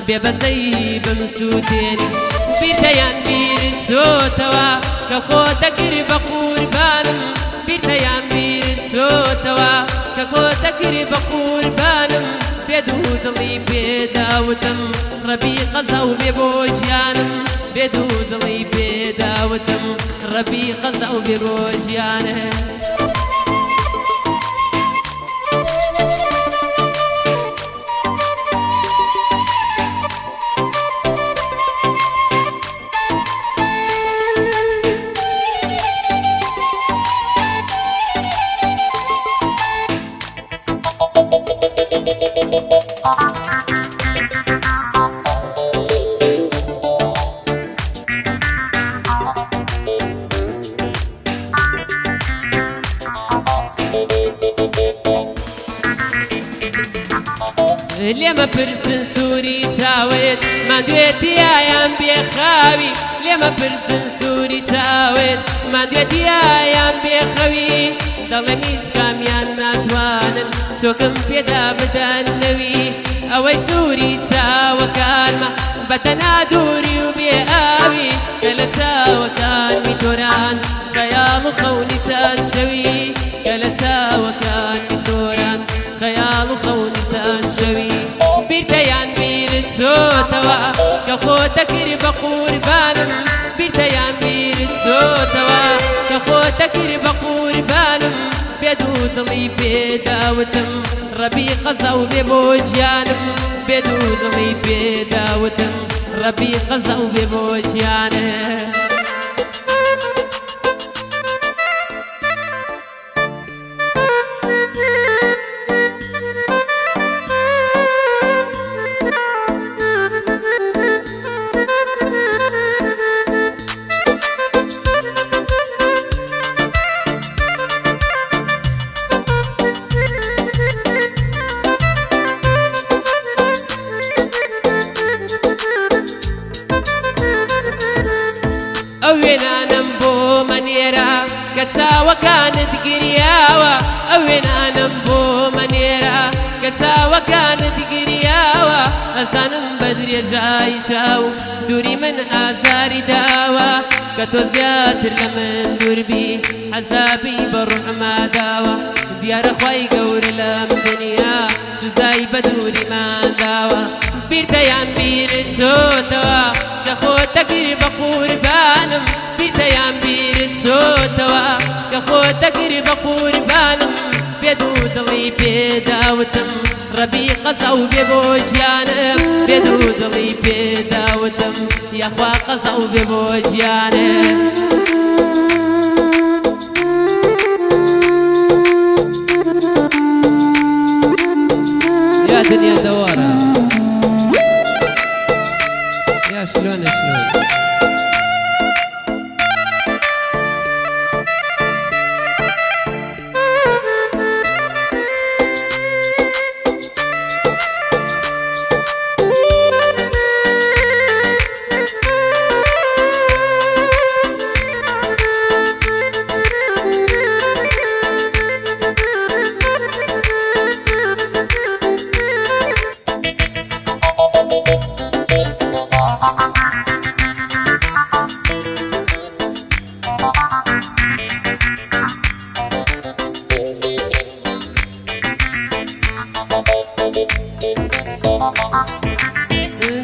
بێبەزەی بمسووتێنی بیرتەیان بیرت چۆتەوە کە خۆ دەکرد بە قوربانم بیرتەیان بیرت چۆتەوە کە خۆ دەکرد بە قوربانم بێدوو دڵی پێداوتم ڕەبی قەزا و بێ بۆ ژیانم بێدوو دڵی پێداوتم ڕەبی قەزا و بێ بۆ ژیانم لێمە پرسن سووری چاوێت مادوێتیایان بێخاوی لێمە پرسن سووری چاوێت مادوێتیایان بێخەوی دەڵێن هیچ کامیان ناتوانن چۆکم پێدا بدەن نەوی ئەوەی سووری چاوەکانمە بەتەنها دووری و بێ ئاوی کە لە چاوەکانی تۆران خەیاڵ و خەونی چەند شەوی کە لە چاوەکانی تۆران خەیاڵ و خەونی چەند شەوی بیرتەیان بیرت چۆتەوە کە خۆ دەکرد بە قوربانم بیرتەیان بیرت چۆتەوە کە خۆ دەکرد بە قوربانم بێدوو دڵی پێداوتم ڕەبی قەزا و بێ بۆ ژیانم بێدوو دڵی پێداوتم ڕەبی قەزا و بێ بۆ ژیانم ئەو وێنانم بۆ مەنێرە کە چاوەکانت گریاوە ئەو وێنانم بۆ مەنێرە کە چاوەکانت گریاوە ئەزانم بە درێژای شاو دووری من ئازاری داوە کە تۆ زیاتر لە من دووربی حەزابی بە ڕوحما داوە دیارە خوای گەورە لەم دنیا سزای بە دووریمان داوە بیرتەیان بیرت چۆتەوە کە خۆ دەکرد بە قوربانم بیرتەیان بیرت چۆتەوە کە خۆ دەکرد بە قوربانم بێدوو دڵی پێداوتم ڕەبی قەزا و بێ بۆ ژیانم بێدوو دڵی پێداوتم یاخوا قەزا و بێ بۆ ژیانم يا دنيا دوارة يا شلون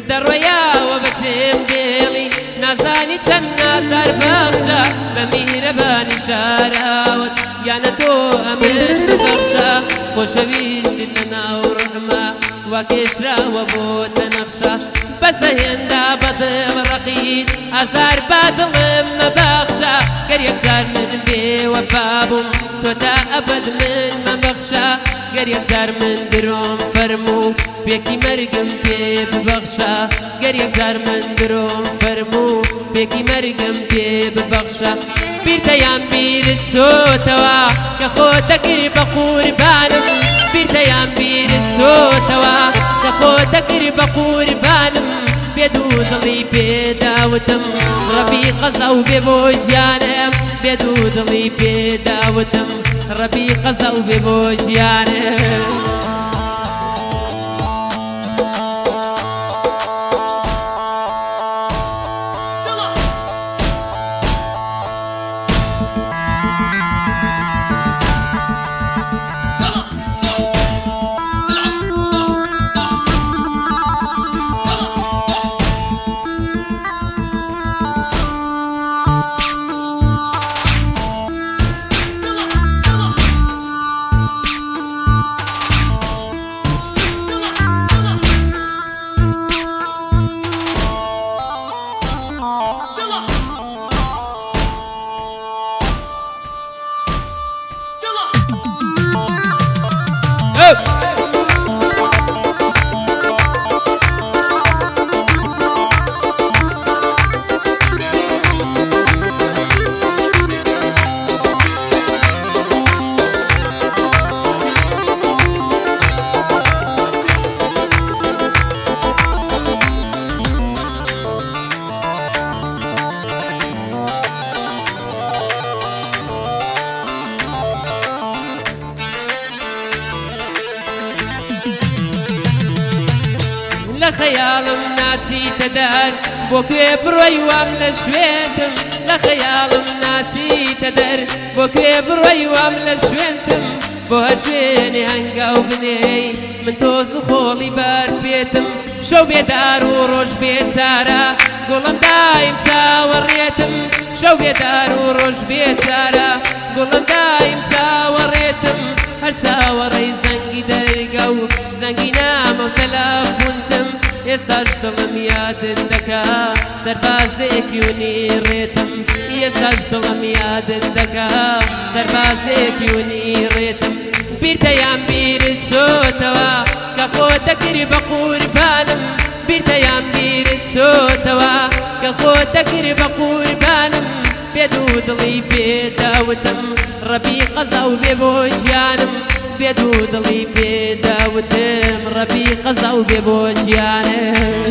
دەڕۆیاوە بەجێم دێڵی نازانی چەند نازار بەخشە بە میهرەبانی شاراوت یانە تۆ ئەمن ببەخشە خۆشەویستت لە ناو ڕحمە وا کێشراوە بۆتە نەخشە بەسە هێندا بەدڵ ڕەقیت ئازار با دڵم مەبەخشە گەر یەکجار من بێوەفا بووم تۆ تا ئەبەد من مەبەخشە گەر یەکجار من درۆم فەرموو پێکی مەرگم پێ ببەخشە گەر یەکجار من درۆم فەرموو پێکی مەرگم پێ ببەخشە بیرتەیان بیرت چۆتەوە کە خۆ دەکرد بە قوربانم بیرتەیان بیرت چۆتەوە کە خۆ دەکرد بە قوربانم بێدوو دڵی پێداوتم ڕەبی قەزا و بێ بۆ ژیانم بێدوو دڵی پێداوتم ڕەبی قەزا و بێ بۆ ژیانم لە خەیاڵم ناچیتە دەر بۆ کوێ بڕۆی وام لە شوێنتم لە خەیاڵم ناچیتە دەر بۆ کوێ بڕۆی وام لە شوێنتم بۆ هەر شوێنێ هەنگاو بنێی من تۆز و خۆڵی بەر پێتم شەو بێدار و ڕۆژ بێچارە گوڵم دایم چاوەڕێتم شەو بێدار و ڕۆژ بێچارە گوڵم دایم چاوەڕێتم هەر چاوەڕێی زەنگی دەرگە و زەنگی نامە و تەلەفۆنتم ئێستاش دڵم یادت دەکا سەربازێکی و نیڕێتم ئێستاش دڵم یادت دەکا سەربازێکی و نیڕێتم بیرتەیان بیرت چۆتەوە کە خۆتەکری بە قوربانم بیرتەیان بیرت چۆتەوە کە خۆتەکری بە قوربانم بێ دوو دڵی پێداوتم ڕەبی قەزا و بێ بۆ ژیانم بێ دوو دڵی پێداوتم ڕەبی قەزا و بێ بۆ ژیانم